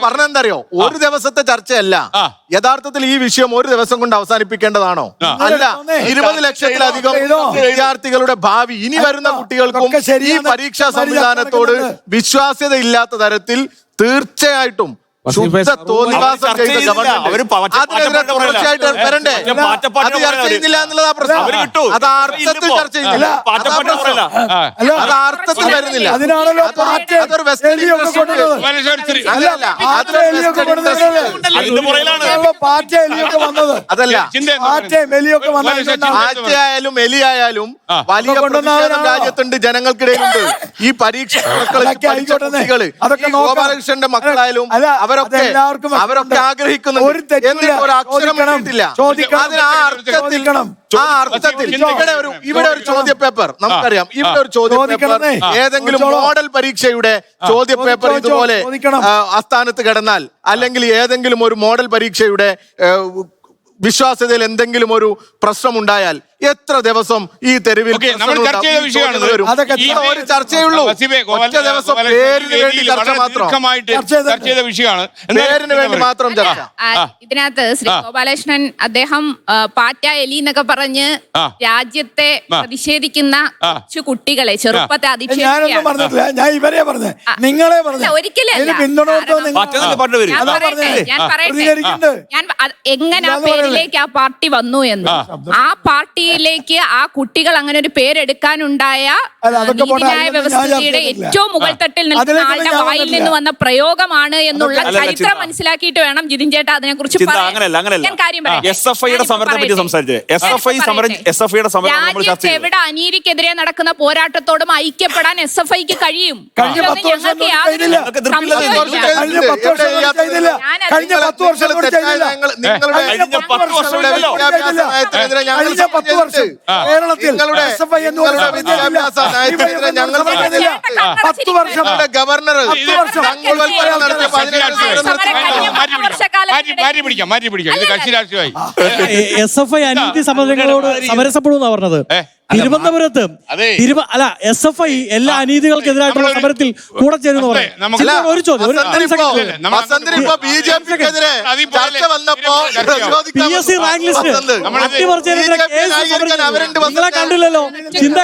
പറഞ്ഞെന്തറിയോ, ഒരു ദിവസത്തെ ചർച്ചയല്ല. യഥാർത്ഥത്തിൽ ഈ വിഷയം ഒരു ദിവസം കൊണ്ട് അവസാനിപ്പിക്കേണ്ടതാണോ? അല്ല, 20 ലക്ഷത്തിലധികം വിദ്യാർത്ഥികളുടെ ഭാവി, ഇനി വരുന്ന കുട്ടികൾക്കും ഈ പരീക്ഷാ സംവിധാനത്തോട് വിശ്വാസ്യത ഇല്ലാത്ത തരത്തിൽ തീർച്ചയായിട്ടും ശുദ്ധ തോന്നിവാസം ചെയ്ത ഗവൺമെന്റ് അതിനെതിരെ തുടർച്ചയായിട്ട് വരണ്ടേ? അത് ചർച്ച ചെയ്യുന്നില്ല എന്നുള്ളതാ പ്രശ്നം. അത് അർത്ഥത്തിൽ ചർച്ച ചെയ്യുന്നില്ല, അത് അർത്ഥത്തിൽ വരുന്നില്ല. അതൊരു വെസ്റ്റേൺ അതല്ല. ആറ്റയായാലും എലിയായാലും വലിയ പ്രതിഷേധം രാജ്യത്തുണ്ട്, ജനങ്ങൾക്കിടയിലുണ്ട്. ഈ പരീക്ഷ കുട്ടികള്, ഗോപാലകൃഷ്ണന്റെ മക്കളായാലും അവരൊക്കെ ആഗ്രഹിക്കുന്നുണ്ട്. എന്നിട്ട് ഒരു അക്ഷരം കിട്ടിയിട്ടില്ല. ഇവിടെ ഒരു ചോദ്യ പേപ്പർ നമുക്കറിയാം. ഇവിടെ ഒരു ചോദ്യ പേപ്പർ, ഏതെങ്കിലും മോഡൽ പരീക്ഷയുടെ ചോദ്യ പേപ്പർ ഇതുപോലെ അസ്ഥാനത്ത് കിടന്നാൽ, അല്ലെങ്കിൽ ഏതെങ്കിലും ഒരു മോഡൽ പരീക്ഷയുടെ വിശ്വാസ്യതയിൽ എന്തെങ്കിലും ഒരു പ്രശ്നമുണ്ടായാൽ എത്ര ദിവസം ഈ തെരുവിൽ ഒരു ചർച്ചയുള്ളൂ? ഒറ്റ ദിവസം പേരിന് വേണ്ടി ചർച്ച മാത്രം, പേരിന് വേണ്ടി മാത്രം ചർച്ച. ഇതിനകത്ത് ശ്രീ ഗോപാലകൃഷ്ണൻ അദ്ദേഹം പാറ്റ എലി എന്നൊക്കെ പറഞ്ഞ് രാജ്യത്തെ പ്രതിഷേധിക്കുന്ന കുറച്ചു കുട്ടികളെ ചെറുപ്പത്തെ എങ്ങനെ ആ പേരിലേക്ക് ആ പാർട്ടി വന്നു എന്ന്, ആ പാർട്ടിയിലേക്ക് ആ കുട്ടികൾ അങ്ങനെ ഒരു പേരെടുക്കാനുണ്ടായ നീതിന്യായ വ്യവസ്ഥയുടെ ഏറ്റവും മുകൾത്തട്ടിൽ നിൽക്കുന്ന ആളുടെ വായിൽ നിന്ന് വന്ന പ്രയോഗമാണ് എന്നുള്ള ചരിത്രം മനസ്സിലാക്കിയിട്ട് വേണം ജിതിൻ ചേട്ടാ അതിനെ കുറിച്ച് രാജ്യത്ത് എവിടെ അനീതിക്കെതിരെ നടക്കുന്ന പോരാട്ടത്തോടും ഐക്യപ്പെടാൻ SFIക്ക് കഴിയും. ഗവർണർ SFI അനീതി സമരങ്ങളോട് സമരസപ്പെടുന്ന പറഞ്ഞത്. തിരുവനന്തപുരത്ത് SFI എല്ലാ അനീതികൾക്കെതിരായിട്ടുള്ള സമരത്തിൽ കൂടെ ചേരുന്ന പറയാം. ഒരു ചോദ്യം, PSC റാങ്ക് ലിസ്റ്റ് നിങ്ങളെ കണ്ടില്ലല്ലോ. ചിന്ത